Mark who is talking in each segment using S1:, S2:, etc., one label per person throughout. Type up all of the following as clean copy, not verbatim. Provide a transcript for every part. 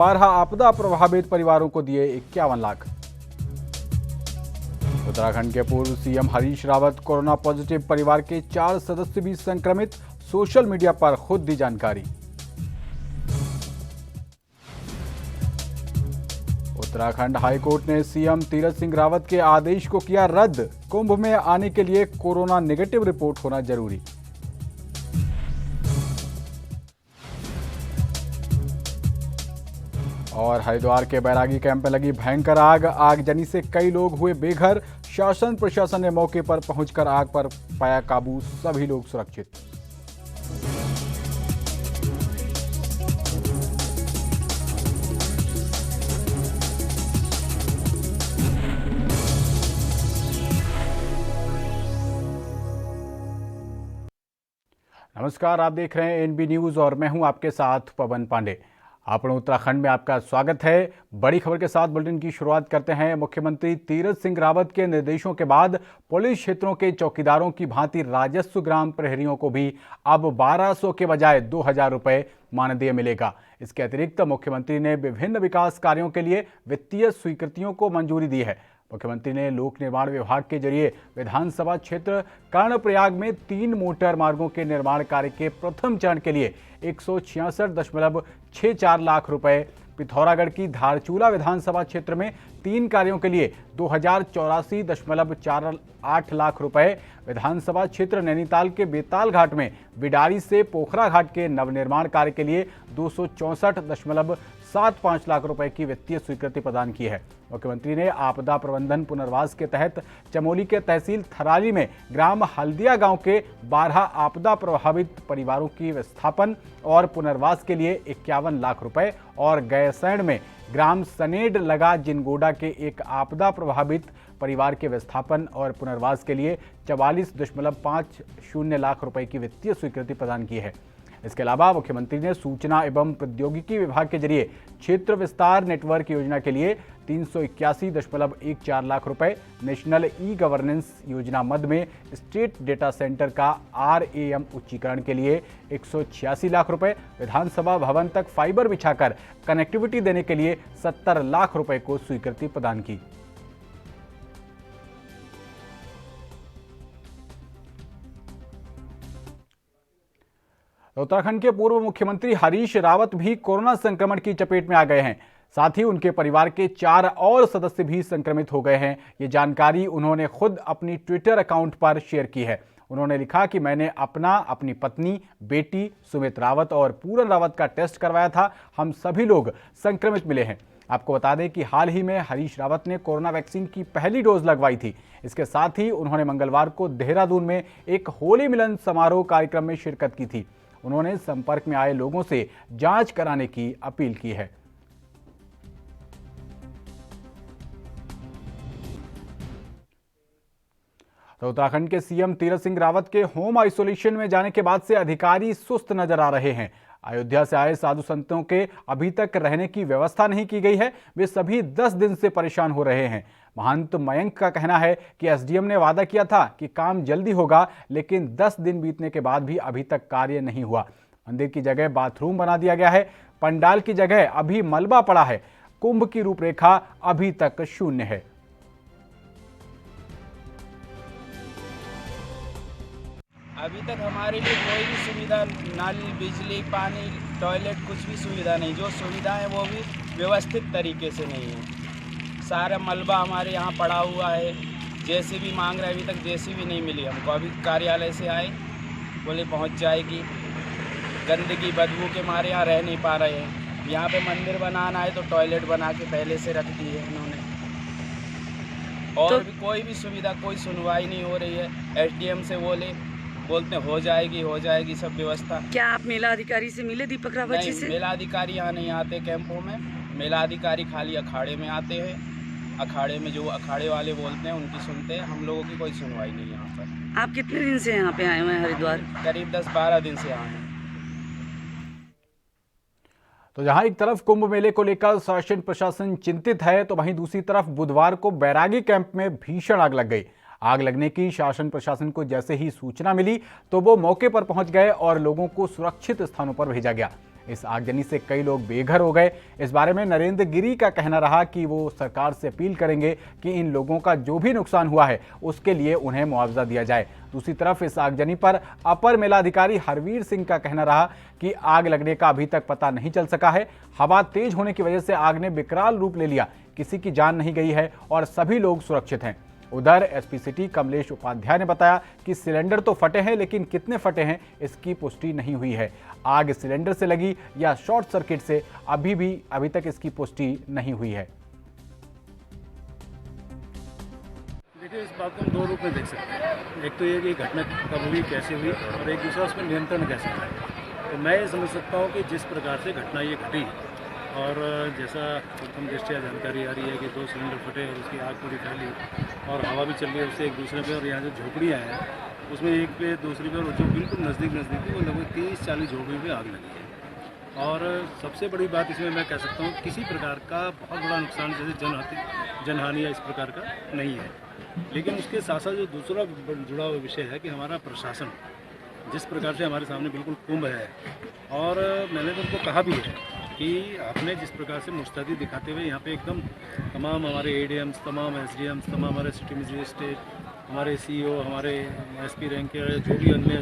S1: 12 आपदा प्रभावित परिवारों को दिए 51 लाख। उत्तराखंड के पूर्व CM Harish Rawat corona positive, परिवार के 4 सदस्य भी संक्रमित, सोशल मीडिया पर खुद दी जानकारी। उत्तराखंड हाईकोर्ट ने सीएम तीरथ सिंह रावत के आदेश को किया रद्द, कुंभ में आने के लिए कोरोना नेगेटिव रिपोर्ट होना जरूरी। और हरिद्वार के बैरागी कैंप में लगी भयंकर आग, आगजनी से कई लोग हुए बेघर, शासन प्रशासन ने मौके पर पहुंचकर आग पर पाया काबू, सभी लोग सुरक्षित। नमस्कार, आप देख रहे हैं एनबी न्यूज और मैं हूं आपके साथ पवन पांडे। आपण उत्तराखंड में आपका स्वागत है। बड़ी खबर के साथ बुलेटिन की शुरुआत करते हैं। मुख्यमंत्री तीरथ सिंह रावत के निर्देशों के बाद पुलिस क्षेत्रों के चौकीदारों की भांति राजस्व ग्राम प्रहरियों को भी अब 1200 के बजाय 2000 रुपए मानदेय मिलेगा। इसके अतिरिक्त मुख्यमंत्री ने विभिन्न विकास कार्यों के लिए वित्तीय स्वीकृतियों को मंजूरी दी है। मुख्यमंत्री ने लोक निर्माण विभाग के जरिए विधानसभा क्षेत्र कर्णप्रयाग में 3 मोटर मार्गों के निर्माण कार्य के प्रथम चरण के लिए 166.64 लाख रुपए, पिथौरागढ़ की धारचूला विधानसभा क्षेत्र में 3 कार्यों के लिए 2084.48 लाख रुपए, विधानसभा क्षेत्र नैनीताल के बेताल घाट में बिडारी से पोखरा घाट के नवनिर्माण कार्य के लिए 264.75 लाख रुपए की वित्तीय स्वीकृति प्रदान की है। मुख्यमंत्री ने आपदा प्रबंधन पुनर्वास के तहत चमोली के तहसील थराली में ग्राम हल्दिया गांव के 12 आपदा प्रभावित परिवारों की विस्थापन और पुनर्वास के लिए 51 लाख रुपए और गैरसैंण में ग्राम सनेड लगा जिनगोडा के एक आपदा प्रभावित परिवार के विस्थापन और पुनर्वास के लिए 44.50 लाख रुपए की वित्तीय स्वीकृति प्रदान की है। इसके अलावा मुख्यमंत्री ने सूचना एवं प्रौद्योगिकी विभाग के जरिए क्षेत्र विस्तार नेटवर्क योजना के लिए 381.14 लाख रुपए, नेशनल ई गवर्नेंस योजना मद में स्टेट डेटा सेंटर का RAM उच्चीकरण के लिए 186 लाख रुपए, विधानसभा भवन तक फाइबर बिछाकर कनेक्टिविटी देने के लिए 70 लाख रुपए को स्वीकृति प्रदान की। उत्तराखंड के पूर्व मुख्यमंत्री हरीश रावत भी कोरोना संक्रमण की चपेट में आ गए हैं। साथ ही उनके परिवार के 4 और सदस्य भी संक्रमित हो गए हैं। ये जानकारी उन्होंने खुद अपनी ट्विटर अकाउंट पर शेयर की है। उन्होंने लिखा कि मैंने अपनी पत्नी, बेटी सुमित रावत और पूरन रावत का टेस्ट करवाया था। हम सभी लोग संक्रमित मिले हैं। आपको बता दें कि हाल ही में हरीश रावत ने कोरोना वैक्सीन की पहली डोज लगवाई थी। इसके साथ ही उन्होंने मंगलवार को देहरादून में एक होली मिलन समारोह कार्यक्रम में शिरकत की थी। उन्होंने संपर्क में आए लोगों से जांच कराने की अपील की है। तो उत्तराखंड के सीएम तीरथ सिंह रावत के होम आइसोलेशन में जाने के बाद से अधिकारी सुस्त नजर आ रहे हैं। अयोध्या से आए साधु संतों के अभी तक रहने की व्यवस्था नहीं की गई है। वे सभी 10 दिन से परेशान हो रहे हैं। महंत मयंक का कहना है कि एसडीएम ने वादा किया था कि काम जल्दी होगा, लेकिन 10 दिन बीतने के बाद भी अभी तक कार्य नहीं हुआ। मंदिर की जगह बाथरूम बना दिया गया है, पंडाल की जगह अभी मलबा पड़ा है, कुंभ की रूपरेखा अभी तक शून्य है।
S2: अभी तक हमारे लिए कोई भी सुविधा, नल, बिजली, पानी, टॉयलेट, कुछ भी सुविधा नहीं। जो सुविधा है वो भी व्यवस्थित तरीके से नहीं है। सारा मलबा हमारे यहाँ पड़ा हुआ है। जेसीबी मांग रहे, अभी तक जेसीबी नहीं मिली हमको। अभी कार्यालय से आए, बोले पहुँच जाएगी। गंदगी बदबू के मारे यहाँ रह नहीं पा रहे हैं। यहाँ पे मंदिर बनाना है तो टॉयलेट बना के पहले से रख दी है इन्होंने। और भी कोई भी सुविधा, कोई सुनवाई नहीं हो रही है। एसडीएम से बोलते हो जाएगी सब व्यवस्था।
S3: क्या आप मेला अधिकारी से मिले, दीपक रावत जी से?
S2: मेला अधिकारी यहाँ नहीं आते कैंपों में। मेला अधिकारी खाली अखाड़े में आते हैं। अखाड़े में जो अखाड़े वाले बोलते हैं उनकी सुनते हैं। हम लोगों की कोई सुनवाई नहीं है यहाँ पर।
S3: आप कितने दिन से यहाँ पे आए हुए हैं हरिद्वार?
S2: करीब 10-12 दिन से आए हैं।
S1: तो जहां एक तरफ कुंभ मेले को लेकर शासन प्रशासन चिंतित है, तो वहीं दूसरी तरफ बुधवार को बैरागी कैंप में भीषण आग लग गई। आग लगने की शासन प्रशासन को जैसे ही सूचना मिली तो वो मौके पर पहुंच गए और लोगों को सुरक्षित स्थानों पर भेजा गया। इस आगजनी से कई लोग बेघर हो गए। इस बारे में नरेंद्र गिरी का कहना रहा कि वो सरकार से अपील करेंगे कि इन लोगों का जो भी नुकसान हुआ है उसके लिए उन्हें मुआवजा दिया जाए। दूसरी तरफ इस आगजनी पर अपर मेलाधिकारी हरवीर सिंह का कहना रहा कि आग लगने का अभी तक पता नहीं चल सका है। हवा तेज होने की वजह से आग ने विकराल रूप ले लिया। किसी की जान नहीं गई है और सभी लोग सुरक्षित हैं। उधर एसपी सिटी कमलेश उपाध्याय ने बताया कि सिलेंडर तो फटे हैं, लेकिन कितने फटे हैं इसकी पुष्टि नहीं हुई है। आग सिलेंडर से लगी या शॉर्ट सर्किट से अभी तक इसकी पुष्टि नहीं हुई है।
S4: देखिए, इस बात को हम दो रूप में देख सकते हैं। एक तो ये कि घटना कब हुई, कैसे हुई, और एक दूसरा उसमें नियंत्रण कैसे है। तो मैं ये समझ सकता हूँ कि जिस प्रकार से घटना ये घटी और जैसा प्रथम दृष्टया जानकारी आ रही है कि 2 सिलेंडर फटे और उसकी आग पूरी फैली और हवा भी चल रही है उससे एक दूसरे पे, और यहाँ जो झोपड़ियाँ हैं उसमें एक पे दूसरी पे, और जो बिल्कुल नज़दीक थी वो लगभग 30-40 झोपड़ी में आग लगी है। और सबसे बड़ी बात इसमें मैं कह सकता हूँ किसी प्रकार का बहुत बड़ा नुकसान जैसे जनहानि या इस प्रकार का नहीं है। लेकिन उसके साथ साथ जो दूसरा जुड़ा हुआ विषय है कि हमारा प्रशासन जिस प्रकार से हमारे सामने बिल्कुल कुंभ है, और मैंने तो उनको कहा भी है कि आपने जिस प्रकार से मुस्तैदी दिखाते हुए यहाँ पे एकदम तमाम हमारे एडीएम्स, तमाम एसडीएम्स, तमाम हमारे सिटी मजिस्ट्रेट, हमारे सीईओ, हमारे एसपी रैंक के जो भी अन्य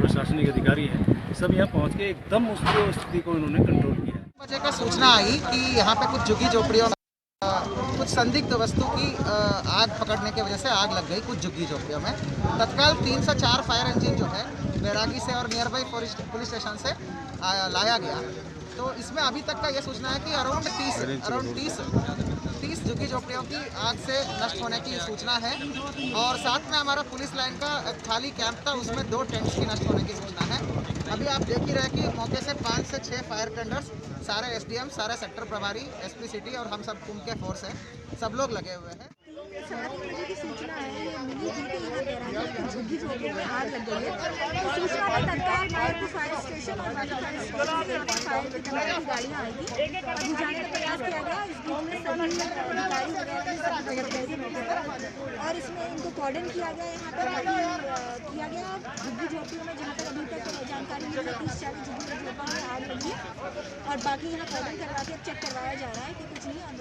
S4: प्रशासनिक अधिकारी हैं, सब यहाँ पहुँच के एकदम उस स्थिति को उन्होंने कंट्रोल किया।
S5: मुझे का सूचना आई कि यहाँ पे कुछ झुग्गी झोपड़ियों में कुछ संदिग्ध वस्तु की आग पकड़ने की वजह से आग लग गई कुछ झुग्गी झोपड़ियों में। तत्काल 3 से 4 फायर इंजन जो है बैरागी से और नियर बाई पुलिस स्टेशन से लाया गया। तो इसमें अभी तक का ये सूचना है कि अराउंड 30 झुग्गी झोपड़ियों की आग से नष्ट होने की सूचना है। और साथ में हमारा पुलिस लाइन का खाली कैंप था, उसमें 2 टेंट्स की नष्ट होने की सूचना है। अभी आप देख ही रहे कि मौके से 5 से 6 फायर टेंडर्स, सारे एसडीएम, सारे सेक्टर प्रभारी, एसपी सिटी और हम सब कुंभ के फोर्स हैं, सब लोग लगे हुए हैं।
S6: 7 बजे की सूचना है, ये मिली थी कि यहाँ बैरागी की झुग्गी झोपड़ी में आग लग गई है। तो सूचना पर तत्काल नागपुर फायर स्टेशन और बाकी फायर स्टेशन से फायर की तमाम की गाड़ियाँ आई थी और बुझाने का प्रयास किया गया। इस बीच में सभी अधिकारी वगैरह सब पहुँच गए थे मौके पर और इसमें इनको कॉर्डन किया गया। यहाँ पर किया गया झुग्गी झोपड़ियों में, जहाँ तक अभी तक जानकारी मिली है 30-40 झुग्गी झोपड़ियों में आग लगी और बाकी यहाँ कॉर्डन करवा के चेक करवाया जा रहा है कि कुछ नहीं। अब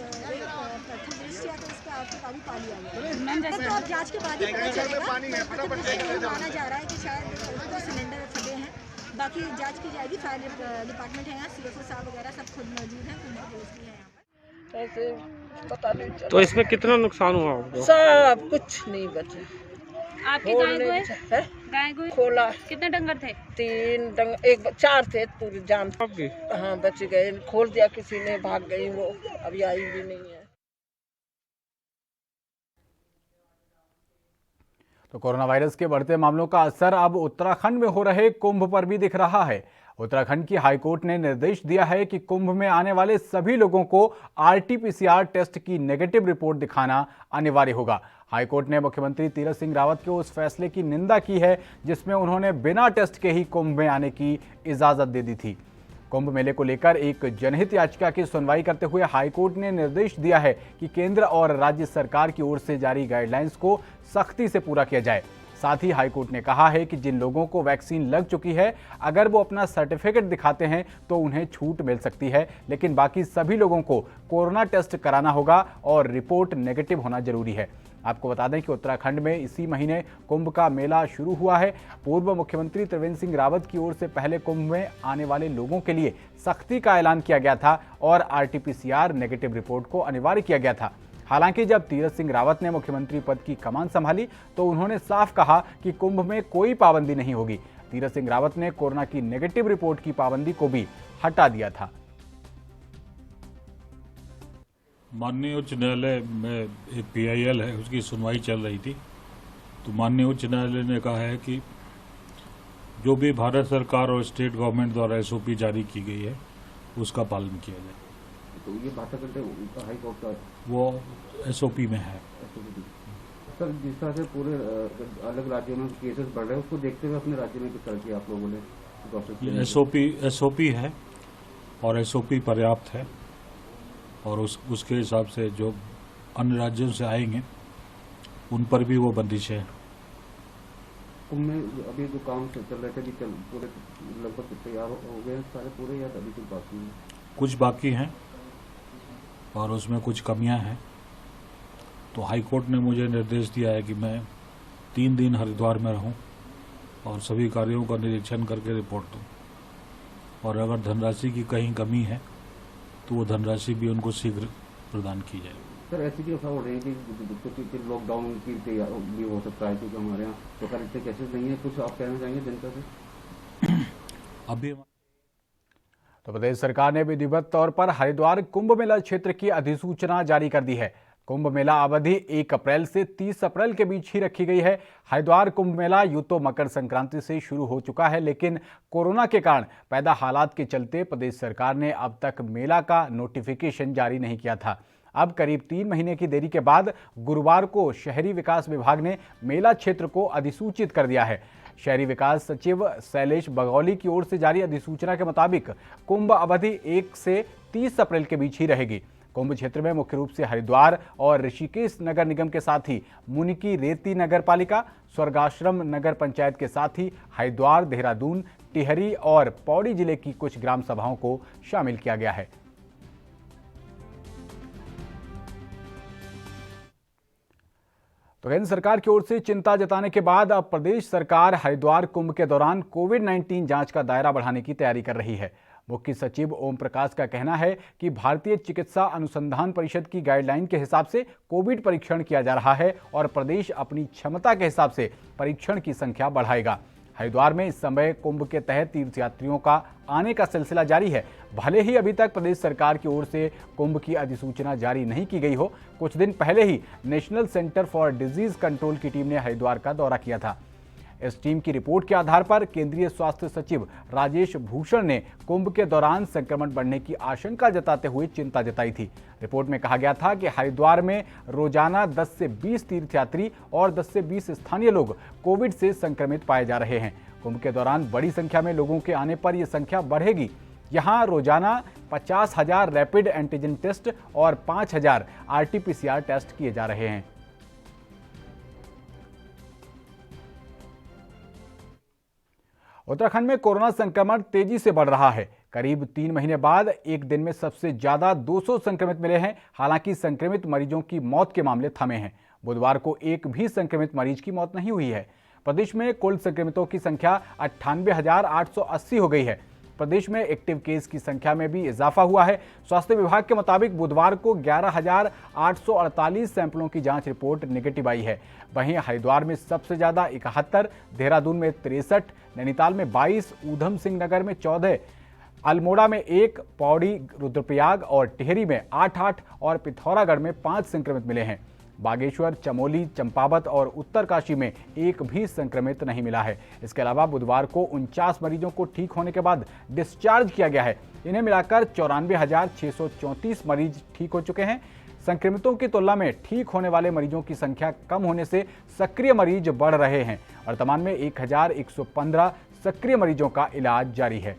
S6: प्रथम दृष्टया तो इसका आपको काफी पा लिया गया, तो अब जांच के बाद ही पता चलेगा। माना जा रहा है कि शायद उसको सिलेंडर फटे हैं, बाकी जांच की जाएगी। फायर डिपार्टमेंट है यहाँ, सीएसओ साहब वगैरह सब खुद मौजूद हैं, पुलिस भी है यहाँ पर।
S7: ऐसे पता नहीं चला।
S8: तो इसमें कितना नुकसान हुआ आपको?
S7: सब कुछ नहीं बचा।
S6: आपके गाय गोए
S7: खोला।
S6: कितने डंगर थे?
S7: 3 डंगर, 4 थे पूरी जान। हाँ, बच गए। खोल दिया किसी ने, भाग गई वो, अभी आई भी नहीं है।
S1: तो कोरोना वायरस के बढ़ते मामलों का असर अब उत्तराखंड में हो रहे कुंभ पर भी दिख रहा है। उत्तराखंड की हाईकोर्ट ने निर्देश दिया है कि कुंभ में आने वाले सभी लोगों को RT-PCR टेस्ट की नेगेटिव रिपोर्ट दिखाना अनिवार्य होगा। हाईकोर्ट ने मुख्यमंत्री तीरथ सिंह रावत के उस फैसले की निंदा की है जिसमें उन्होंने बिना टेस्ट के ही कुंभ में आने की इजाजत दे दी थी। कुंभ मेले को लेकर एक जनहित याचिका की सुनवाई करते हुए हाईकोर्ट ने निर्देश दिया है कि केंद्र और राज्य सरकार की ओर से जारी गाइडलाइंस को सख्ती से पूरा किया जाए। साथ ही हाईकोर्ट ने कहा है कि जिन लोगों को वैक्सीन लग चुकी है, अगर वो अपना सर्टिफिकेट दिखाते हैं तो उन्हें छूट मिल सकती है, लेकिन बाकी सभी लोगों को कोरोना टेस्ट कराना होगा और रिपोर्ट नेगेटिव होना जरूरी है। आपको बता दें कि उत्तराखंड में इसी महीने कुंभ का मेला शुरू हुआ है। पूर्व मुख्यमंत्री त्रिवेंद्र सिंह रावत की ओर से पहले कुंभ में आने वाले लोगों के लिए सख्ती का ऐलान किया गया था और RT-PCR नेगेटिव रिपोर्ट को अनिवार्य किया गया था। हालांकि जब तीरथ सिंह रावत ने मुख्यमंत्री पद की कमान संभाली तो उन्होंने साफ कहा कि कुंभ में कोई पाबंदी नहीं होगी। तीरथ सिंह रावत ने कोरोना की नेगेटिव रिपोर्ट की पाबंदी को भी हटा दिया था।
S9: माननीय उच्च न्यायालय में एक PIL है, उसकी सुनवाई चल रही थी। तो माननीय उच्च न्यायालय ने कहा है कि जो भी भारत सरकार और स्टेट गवर्नमेंट द्वारा SOP जारी की गई है उसका पालन किया जाए।
S10: तो ये बात करते हैं हाई कोर्ट का
S9: वो SOP में है।
S10: सर, जिस तरह से पूरे अलग राज्यों में केसेस बढ़ रहे हैं उसको देखते हुए अपने राज्य में किस तरह की आप लोगों ने
S9: प्रोसेस SOP है और SOP पर्याप्त है और उसके हिसाब से जो अन्य राज्यों से आएंगे उन पर भी वो बंदिश है।
S10: कुंभ में अभी जो काम चल रहे थे, पूरे लगभग तैयार हो गए हैं सारे पूरे, या अभी कुछ बाकी है?
S9: कुछ बाकी हैं और उसमें कुछ कमियां हैं। तो हाई कोर्ट ने मुझे निर्देश दिया है कि मैं 3 दिन हरिद्वार में रहूं और सभी कार्यों का निरीक्षण करके रिपोर्ट दूं, और अगर धनराशि की कहीं कमी है तो वो धनराशि भी उनको शीघ्र प्रदान की जाए।
S10: सर ऐसी भी अफवाह हो रही है कि लॉकडाउन की तैयार भी हो सकता है, क्योंकि हमारे यहाँ सरकार इतने केसेस नहीं है। कुछ आप कहना चाहेंगे जनता से?
S9: अभी
S1: तो प्रदेश सरकार ने विधिवत तौर पर हरिद्वार कुंभ मेला क्षेत्र की अधिसूचना जारी कर दी है। कुंभ मेला अवधि 1 अप्रैल से 30 अप्रैल के बीच ही रखी गई है। हरिद्वार कुंभ मेला यूं तो मकर संक्रांति से शुरू हो चुका है, लेकिन कोरोना के कारण पैदा हालात के चलते प्रदेश सरकार ने अब तक मेला का नोटिफिकेशन जारी नहीं किया था। अब करीब 3 महीने की देरी के बाद गुरुवार को शहरी विकास विभाग ने मेला क्षेत्र को अधिसूचित कर दिया है। शहरी विकास सचिव शैलेश बगौली की ओर से जारी अधिसूचना के मुताबिक कुंभ अवधि 1 से 30 अप्रैल के बीच ही रहेगी। कुंभ क्षेत्र में मुख्य रूप से हरिद्वार और ऋषिकेश नगर निगम के साथ ही मुनिकी रेती नगर पालिका, स्वर्गाश्रम नगर पंचायत के साथ ही हरिद्वार, देहरादून, टिहरी और पौड़ी जिले की कुछ ग्राम सभाओं को शामिल किया गया है। तो केंद्र सरकार की ओर से चिंता जताने के बाद अब प्रदेश सरकार हरिद्वार कुंभ के दौरान कोविड-19 जांच का दायरा बढ़ाने की तैयारी कर रही है। मुख्य सचिव ओम प्रकाश का कहना है कि भारतीय चिकित्सा अनुसंधान परिषद की गाइडलाइन के हिसाब से कोविड परीक्षण किया जा रहा है और प्रदेश अपनी क्षमता के हिसाब से परीक्षण की संख्या बढ़ाएगा। हरिद्वार में इस समय कुंभ के तहत तीर्थयात्रियों का आने का सिलसिला जारी है। भले ही अभी तक प्रदेश सरकार की ओर से कुंभ की अधिसूचना जारी नहीं की गई हो, कुछ दिन पहले ही national centre for disease control की टीम ने हरिद्वार का दौरा किया था। इस टीम की रिपोर्ट के आधार पर केंद्रीय स्वास्थ्य सचिव राजेश भूषण ने कुंभ के दौरान संक्रमण बढ़ने की आशंका जताते हुए चिंता जताई थी। रिपोर्ट में कहा गया था कि हरिद्वार में रोजाना 10 से 20 तीर्थयात्री और 10 से 20 स्थानीय लोग कोविड से संक्रमित पाए जा रहे हैं। कुंभ के दौरान बड़ी संख्या में लोगों के आने पर यह संख्या बढ़ेगी। यहाँ रोजाना 50,000 रैपिड एंटीजन टेस्ट और 5,000 RT-PCR टेस्ट किए जा रहे हैं। उत्तराखंड में कोरोना संक्रमण तेजी से बढ़ रहा है। करीब 3 महीने बाद एक दिन में सबसे ज्यादा 200 संक्रमित मिले हैं। हालांकि संक्रमित मरीजों की मौत के मामले थमे हैं। बुधवार को एक भी संक्रमित मरीज की मौत नहीं हुई है। प्रदेश में कुल संक्रमितों की संख्या 98,880 हो गई है। प्रदेश में एक्टिव केस की संख्या में भी इजाफा हुआ है। स्वास्थ्य विभाग के मुताबिक बुधवार को 11,848 सैंपलों की जांच रिपोर्ट नेगेटिव आई है। वहीं हरिद्वार में सबसे ज्यादा 71, देहरादून में 63, नैनीताल में 22, ऊधम सिंह नगर में 14, अल्मोड़ा में 1, पौड़ी, रुद्रप्रयाग और टिहरी में 8-8 और पिथौरागढ़ में 5 संक्रमित मिले हैं। बागेश्वर, चमोली, चंपावत और उत्तरकाशी में एक भी संक्रमित नहीं मिला है। इसके अलावा बुधवार को 49 मरीजों को ठीक होने के बाद डिस्चार्ज किया गया है। इन्हें मिलाकर 94,634 मरीज ठीक हो चुके हैं। संक्रमितों की तुलना में ठीक होने वाले मरीजों की संख्या कम होने से सक्रिय मरीज बढ़ रहे हैं। वर्तमान में 1,115 सक्रिय मरीजों का इलाज जारी है।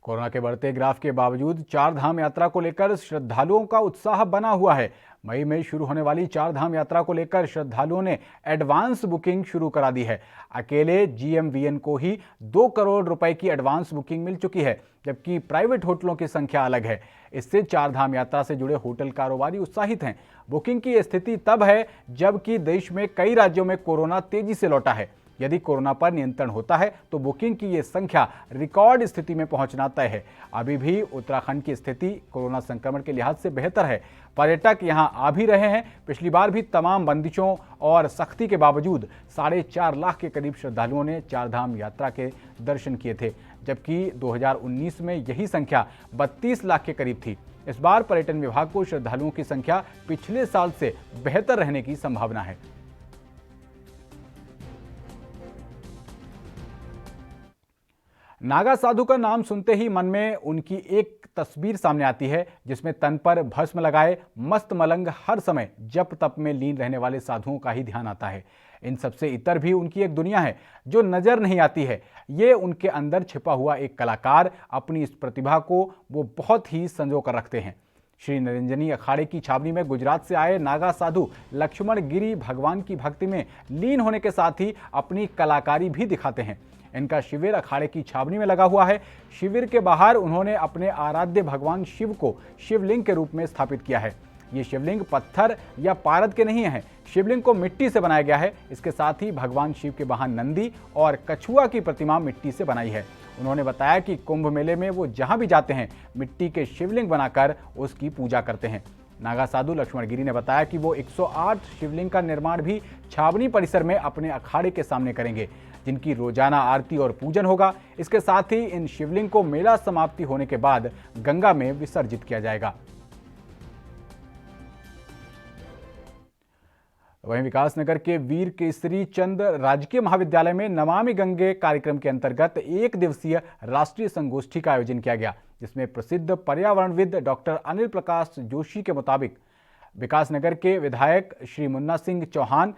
S1: कोरोना के बढ़ते ग्राफ के बावजूद चार धाम यात्रा को लेकर श्रद्धालुओं का उत्साह बना हुआ है। मई में शुरू होने वाली चार धाम यात्रा को लेकर श्रद्धालुओं ने एडवांस बुकिंग शुरू करा दी है। अकेले GMVN को ही 2 करोड़ रुपए की एडवांस बुकिंग मिल चुकी है, जबकि प्राइवेट होटलों की संख्या अलग है। इससे चार धाम यात्रा से जुड़े होटल कारोबारी उत्साहित हैं। बुकिंग की स्थिति तब है जबकि देश में कई राज्यों में कोरोना तेजी से लौटा है। यदि कोरोना पर नियंत्रण होता है तो बुकिंग की ये संख्या रिकॉर्ड स्थिति में पहुंचना तय है। अभी भी उत्तराखंड की स्थिति कोरोना संक्रमण के लिहाज से बेहतर है। पर्यटक यहां आ भी रहे हैं। पिछली बार भी तमाम बंदिशों और सख्ती के बावजूद 4.5 लाख के करीब श्रद्धालुओं ने चारधाम यात्रा के दर्शन किए थे, जबकि 2019 में यही संख्या 32 लाख के करीब थी। इस बार पर्यटन विभाग को श्रद्धालुओं की संख्या पिछले साल से बेहतर रहने की संभावना है। नागा साधु का नाम सुनते ही मन में उनकी एक तस्वीर सामने आती है, जिसमें तन पर भस्म लगाए मस्त मलंग हर समय जप तप में लीन रहने वाले साधुओं का ही ध्यान आता है। इन सबसे इतर भी उनकी एक दुनिया है जो नजर नहीं आती है। ये उनके अंदर छिपा हुआ एक कलाकार, अपनी इस प्रतिभा को वो बहुत ही संजो कर रखते हैं। श्री निरंजनी अखाड़े की छावनी में गुजरात से आए नागा साधु लक्ष्मण गिरी भगवान की भक्ति में लीन होने के साथ ही अपनी कलाकारी भी दिखाते हैं। इनका शिविर अखाड़े की छावनी में लगा हुआ है। शिविर के बाहर उन्होंने अपने आराध्य भगवान शिव को शिवलिंग के रूप में स्थापित किया है। ये शिवलिंग पत्थर या पारद के नहीं है, शिवलिंग को मिट्टी से बनाया गया है। इसके साथ ही भगवान शिव के वाहन नंदी और कछुआ की प्रतिमा मिट्टी से बनाई है। उन्होंने बताया कि कुंभ मेले में वो जहां भी जाते हैं मिट्टी के शिवलिंग बनाकर उसकी पूजा करते हैं। नागा साधु लक्ष्मण गिरी ने बताया कि वो 108 शिवलिंग का निर्माण भी छावनी परिसर में अपने अखाड़े के सामने करेंगे, जिनकी रोजाना आरती और पूजन होगा। इसके साथ ही इन शिवलिंग को मेला समाप्ति होने के बाद गंगा में विसर्जित किया जाएगा। वहीं विकासनगर के वीर केसरी चंद राजकीय महाविद्यालय में नमामि गंगे कार्यक्रम के अंतर्गत एक दिवसीय राष्ट्रीय संगोष्ठी का आयोजन किया गया, जिसमें प्रसिद्ध पर्यावरणविद डॉक्टर अनिल प्रकाश जोशी के मुताबिक विकासनगर के विधायक श्री मुन्ना सिंह चौहान,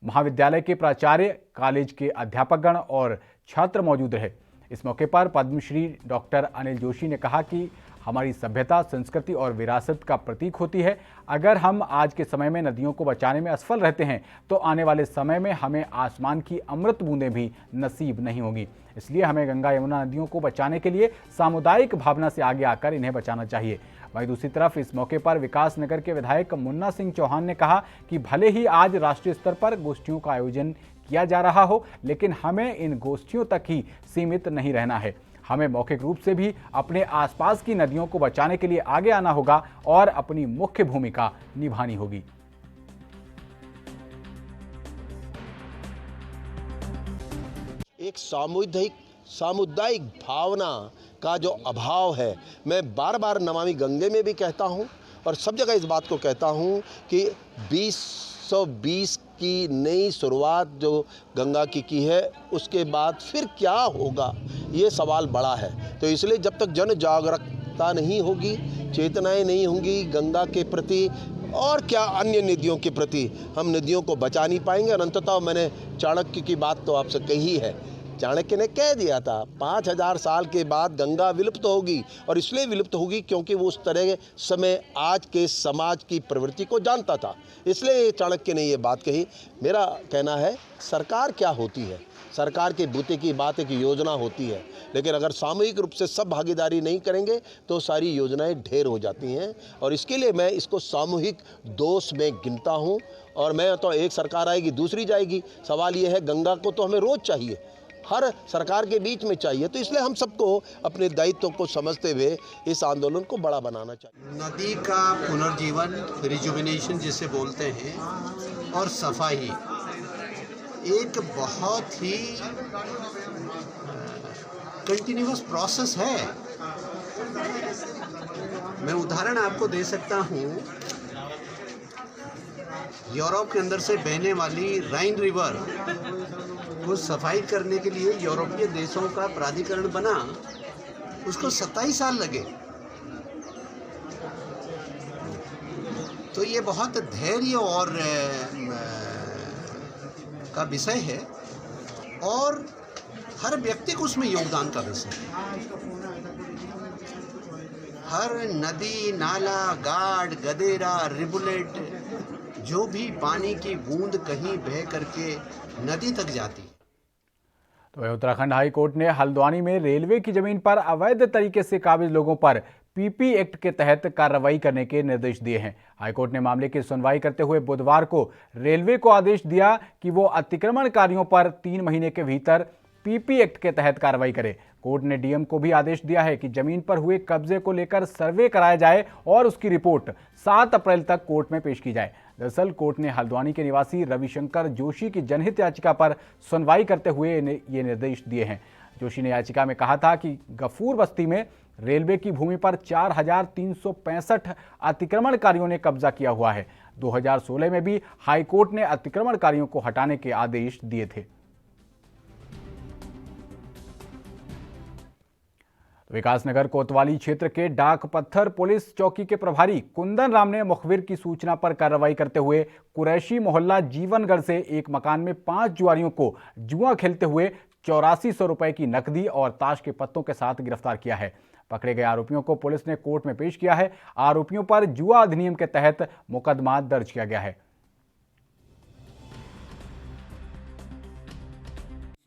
S1: महाविद्यालय के प्राचार्य, कॉलेज के अध्यापकगण और छात्र मौजूद रहे। इस मौके पर पद्मश्री डॉक्टर अनिल जोशी ने कहा कि हमारी सभ्यता, संस्कृति और विरासत का प्रतीक होती है। अगर हम आज के समय में नदियों को बचाने में असफल रहते हैं तो आने वाले समय में हमें आसमान की अमृत बूंदें भी नसीब नहीं होगी। इसलिए हमें गंगा यमुना नदियों को बचाने के लिए सामुदायिक भावना से आगे आकर इन्हें बचाना चाहिए। वहीं दूसरी तरफ इस मौके पर विकासनगर के विधायक मुन्ना सिंह चौहान ने कहा कि भले ही आज राष्ट्रीय स्तर पर गोष्ठियों का आयोजन किया जा रहा हो, लेकिन हमें इन गोष्ठियों तक ही सीमित नहीं रहना है। हमें मौखिक रूप से भी अपने आसपास की नदियों को बचाने के लिए आगे आना होगा और अपनी मुख्य भूमिका निभानी होगी।
S11: एक सामुदायिक भावना का जो अभाव है, मैं बार बार नमामि गंगे में भी कहता हूं और सब जगह इस बात को कहता हूं कि 2020 की नई शुरुआत जो गंगा की है, उसके बाद फिर क्या होगा, ये सवाल बड़ा है। तो इसलिए जब तक जन जागरूकता नहीं होगी, चेतनाएं नहीं होंगी गंगा के प्रति और क्या अन्य नदियों के प्रति, हम नदियों को बचा नहीं पाएंगे। और अंततः मैंने चाणक्य की बात तो आपसे कही है, चाणक्य ने कह दिया था 5000 साल के बाद गंगा विलुप्त होगी, और इसलिए विलुप्त होगी क्योंकि वो उस तरह समय आज के समाज की प्रवृत्ति को जानता था, इसलिए चाणक्य ने ये बात कही। मेरा कहना है सरकार क्या होती है, सरकार के बूते की बात एक योजना होती है, लेकिन अगर सामूहिक रूप से सब भागीदारी नहीं करेंगे तो सारी योजनाएं ढेर हो जाती हैं। और इसके लिए मैं इसको सामूहिक दोष में गिनता हूँ। और मैं तो एक सरकार आएगी दूसरी जाएगी, सवाल ये है गंगा को तो हमें रोज़ चाहिए, हर सरकार के बीच में चाहिए। तो इसलिए हम सबको अपने दायित्वों को समझते हुए इस आंदोलन को बड़ा बनाना चाहिए।
S12: नदी का पुनर्जीवन, रिजुविनेशन जिसे बोलते हैं, और सफाई एक बहुत ही कंटिन्यूअस प्रोसेस है। मैं उदाहरण आपको दे सकता हूँ, यूरोप के अंदर से बहने वाली राइन रिवर को सफाई करने के लिए यूरोपीय देशों का प्राधिकरण बना, उसको 27 साल लगे। तो ये बहुत धैर्य और का विषय है, और हर व्यक्ति को उसमें योगदान का विषय है। हर नदी, नाला, गाड़, गदेरा, रिबुलेट, जो भी पानी की बूंद कहीं बह करके नदी तक जाती।
S1: तो उत्तराखंड हाई कोर्ट ने हल्द्वानी में रेलवे की जमीन पर अवैध तरीके से काबिज लोगों पर पीपी एक्ट के तहत कार्रवाई करने के निर्देश दिए हैं। हाईकोर्ट ने मामले की सुनवाई करते हुए बुधवार को रेलवे को आदेश दिया कि वो अतिक्रमणकारियों पर 3 महीने के भीतर पीपी एक्ट के तहत कार्रवाई करे। कोर्ट ने डीएम को भी आदेश दिया है कि जमीन पर हुए कब्जे को लेकर सर्वे कराया जाए और उसकी रिपोर्ट 7 अप्रैल तक कोर्ट में पेश की जाए। दरअसल कोर्ट ने हल्द्वानी के निवासी रविशंकर जोशी की जनहित याचिका पर सुनवाई करते हुए ये निर्देश दिए हैं। जोशी ने याचिका में कहा था कि गफूर बस्ती में रेलवे की भूमि पर 4365 अतिक्रमणकारियों ने कब्जा किया हुआ है। 2016 में भी हाईकोर्ट ने अतिक्रमणकारियों को हटाने के आदेश दिए थे। विकासनगर कोतवाली क्षेत्र के डाक पत्थर पुलिस चौकी के प्रभारी कुंदन राम ने मुखबिर की सूचना पर कार्रवाई करते हुए कुरैशी मोहल्ला जीवनगढ़ से एक मकान में 5 जुआरियों को जुआ खेलते हुए 8400 रुपए की नकदी और ताश के पत्तों के साथ गिरफ्तार किया है। पकड़े गए आरोपियों को पुलिस ने कोर्ट में पेश किया है। आरोपियों पर जुआ अधिनियम के तहत मुकदमा दर्ज किया गया है।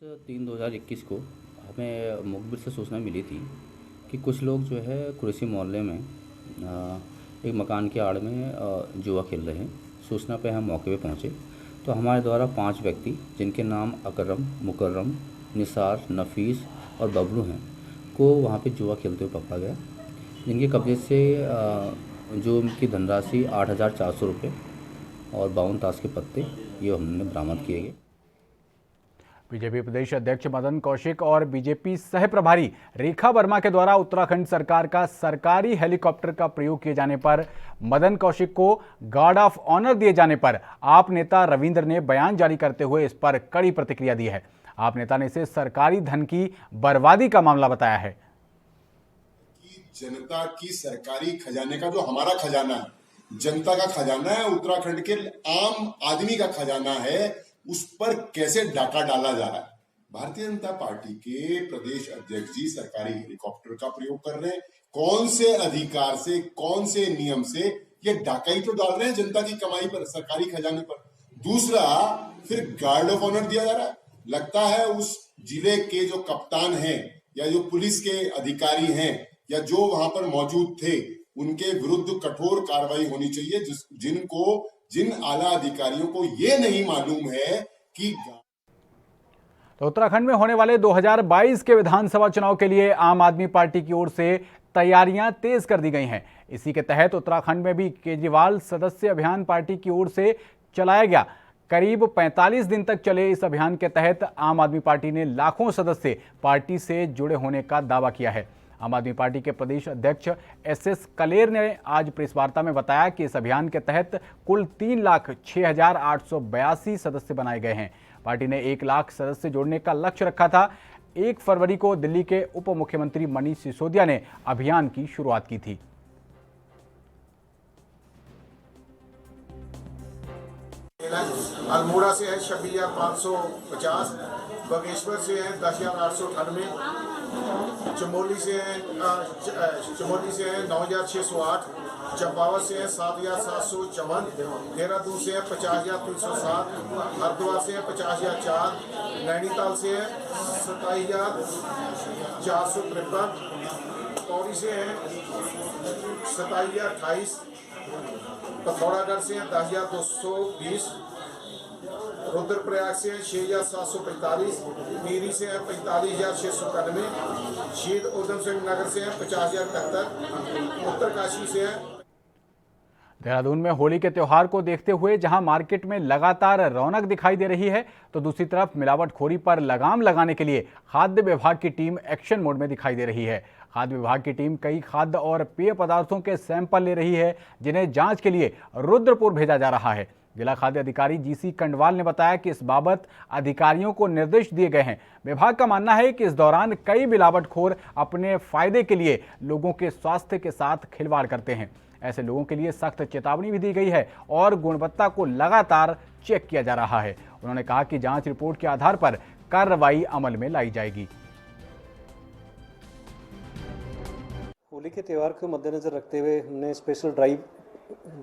S10: 3/2021 को हमें मुखबिर से सूचना मिली थी कि कुछ लोग जो है कुरैशी मोहल्ले में एक मकान की आड़ में जुआ खेल रहे हैं। सूचना पे हम मौके पे पहुंचे तो हमारे द्वारा 5 व्यक्ति जिनके नाम अकरम, मुकर्रम, निसार, नफीस और बबलू हैं को वहां पे जुआ खेलते हुए पकड़ा गया, जिनके कब्जे से जो उनकी धनराशि 8400 रुपये और 52 ताश के पत्ते ये हमने बरामद किए गए।
S1: बीजेपी प्रदेश अध्यक्ष मदन कौशिक और बीजेपी सह प्रभारी रेखा वर्मा के द्वारा उत्तराखंड सरकार का सरकारी हेलीकॉप्टर का प्रयोग किए जाने पर मदन कौशिक को गार्ड ऑफ ऑनर दिए जाने पर आप नेता रविंद्र ने बयान जारी करते हुए इस पर कड़ी प्रतिक्रिया दी है। आप नेता ने इसे सरकारी धन की बर्बादी का मामला बताया है।
S13: जनता की सरकारी खजाने का जो हमारा खजाना है, जनता का खजाना है, उत्तराखंड के आम आदमी का खजाना है, उस पर कैसे डाका डाला जा रहा है। भारतीय जनता पार्टी के प्रदेश अध्यक्ष जी सरकारी हेलीकॉप्टर का प्रयोग कर रहे हैं। कौन से अधिकार से, कौन से नियम से ये डाका ही तो डाल रहे हैं जनता की कमाई पर, सरकारी खजाने पर। दूसरा, फिर गार्ड ऑफ ऑनर दिया जा रहा है। लगता है उस जिले के जो कप्तान हैं या जो पुलिस के अधिकारी हैं या जो वहां पर मौजूद थे, उनके विरुद्ध कठोर कार्रवाई होनी चाहिए, जिन आला अधिकारियों को ये नहीं मालूम है कि
S1: तो उत्तराखंड में होने वाले 2022 के विधानसभा चुनाव के लिए आम आदमी पार्टी की ओर से तैयारियां तेज कर दी गई हैं। इसी के तहत उत्तराखंड में भी केजरीवाल सदस्य अभियान पार्टी की ओर से चलाया गया। करीब 45 दिन तक चले इस अभियान के तहत आम आदमी पार्टी ने लाखों सदस्य पार्टी से जुड़े होने का दावा किया है। आम आदमी पार्टी के प्रदेश अध्यक्ष SS कलेर ने आज प्रेस वार्ता में बताया कि इस अभियान के तहत कुल 3,06,882 सदस्य बनाए गए हैं। पार्टी ने 1 लाख सदस्य जोड़ने का लक्ष्य रखा था। 1 फरवरी को दिल्ली के उप मुख्यमंत्री मनीष सिसोदिया ने अभियान की शुरुआत की थी।
S14: अल्मोड़ा से है 26,550, बागेश्वर से है 10,898, चमोली से है 9,608, चंपावत से है 7,754, देहरादून से है 50,307, हरिद्वार से है 50,004, नैनीताल से है 27,453, पौड़ी से है 27,028, पिथौरागढ़ से है 10,220, रुद्रप्रयाग से है 6,745, टिहरी से है 45,691, शहीद उधम सिंह नगर से है 50,071, उत्तरकाशी से है।
S1: देहरादून में होली के त्योहार को देखते हुए जहां मार्केट में लगातार रौनक दिखाई दे रही है, तो दूसरी तरफ मिलावटखोरी पर लगाम लगाने के लिए खाद्य विभाग की टीम एक्शन मोड में दिखाई दे रही है। खाद्य विभाग की टीम कई खाद्य और पेय पदार्थों के सैंपल ले रही है, जिन्हें जांच के लिए रुद्रपुर भेजा जा रहा है। जिला खाद्य अधिकारी GC कंडवाल ने बताया कि इस बाबत अधिकारियों को निर्देश दिए गए हैं। विभाग का मानना है कि इस दौरान कई मिलावटखोर अपने फायदे के लिए लोगों के स्वास्थ्य के साथ खिलवाड़ करते हैं। ऐसे लोगों के लिए सख्त चेतावनी भी दी गई है और गुणवत्ता को लगातार चेक किया जा रहा है। उन्होंने कहा कि जांच रिपोर्ट के आधार पर कार्रवाई अमल में लाई जाएगी।
S15: होली के त्यौहार को मद्देनजर रखते हुए हमने स्पेशल ड्राइव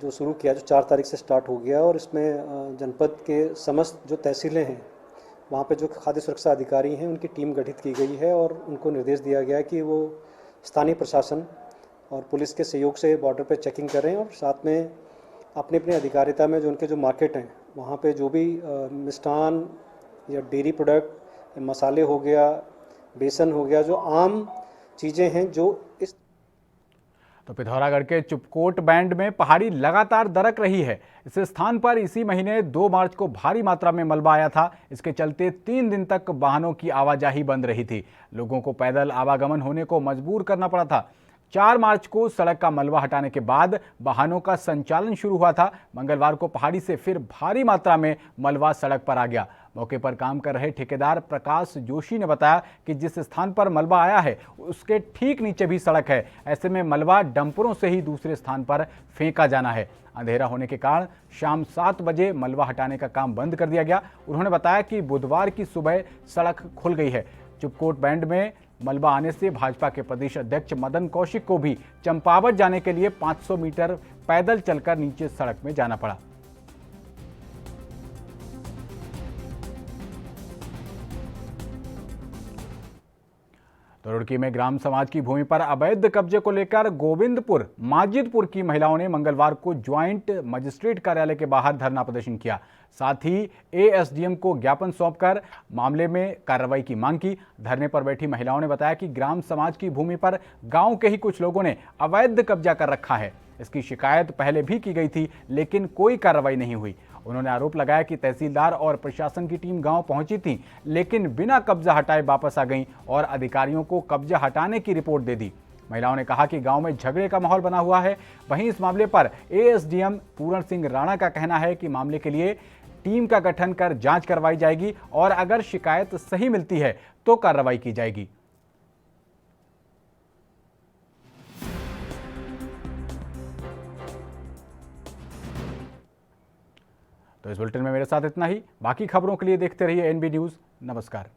S15: जो शुरू किया, जो 4 तारीख से स्टार्ट हो गया, और इसमें जनपद के समस्त जो तहसीलें हैं वहाँ पे जो खाद्य सुरक्षा अधिकारी हैं उनकी टीम गठित की गई है और उनको निर्देश दिया गया है कि वो स्थानीय प्रशासन और पुलिस के सहयोग से बॉर्डर पे चेकिंग करें और साथ में अपनी अपनी अधिकारिता में जो उनके जो मार्केट हैं वहाँ पे जो भी मिष्ठान या डेयरी प्रोडक्ट, मसाले हो गया, बेसन हो गया, जो आम चीज़ें हैं जो इस
S1: तो पिथौरागढ़ के चुपकोट बैंड में पहाड़ी लगातार दरक रही है। इस स्थान पर इसी महीने 2 मार्च को भारी मात्रा में मलबा आया था। इसके चलते 3 दिन तक वाहनों की आवाजाही बंद रही थी। लोगों को पैदल आवागमन होने को मजबूर करना पड़ा था। 4 मार्च को सड़क का मलबा हटाने के बाद वाहनों का संचालन शुरू हुआ था। मंगलवार को पहाड़ी से फिर भारी मात्रा में मलबा सड़क पर आ गया। मौके पर काम कर रहे ठेकेदार प्रकाश जोशी ने बताया कि जिस स्थान पर मलबा आया है उसके ठीक नीचे भी सड़क है। ऐसे में मलबा डंपरों से ही दूसरे स्थान पर फेंका जाना है। अंधेरा होने के कारण शाम 7 बजे मलबा हटाने का काम बंद कर दिया गया। उन्होंने बताया कि बुधवार की सुबह सड़क खुल गई है। चिपकोट बैंड में मलबा आने से भाजपा के प्रदेश अध्यक्ष मदन कौशिक को भी चंपावत जाने के लिए 500 मीटर पैदल चलकर नीचे सड़क में जाना पड़ा। तो रुड़की में ग्राम समाज की भूमि पर अवैध कब्जे को लेकर गोविंदपुर माजिदपुर की महिलाओं ने मंगलवार को ज्वाइंट मजिस्ट्रेट कार्यालय के बाहर धरना प्रदर्शन किया। साथ ही एएसडीएम को ज्ञापन सौंपकर मामले में कार्रवाई की मांग की। धरने पर बैठी महिलाओं ने बताया कि ग्राम समाज की भूमि पर गांव के ही कुछ लोगों ने अवैध कब्जा कर रखा है। इसकी शिकायत पहले भी की गई थी, लेकिन कोई कार्रवाई नहीं हुई। उन्होंने आरोप लगाया कि तहसीलदार और प्रशासन की टीम गांव पहुंची थी, लेकिन बिना कब्जा हटाए वापस आ गईं और अधिकारियों को कब्जा हटाने की रिपोर्ट दे दी। महिलाओं ने कहा कि गांव में झगड़े का माहौल बना हुआ है। वहीं इस मामले पर एएसडीएम पूरण सिंह राणा का कहना है कि मामले के लिए टीम का गठन कर जांच करवाई जाएगी और अगर शिकायत सही मिलती है तो कार्रवाई की जाएगी। तो इस बुलेटिन में मेरे साथ इतना ही। बाकी खबरों के लिए देखते रहिए एनबी न्यूज़। नमस्कार।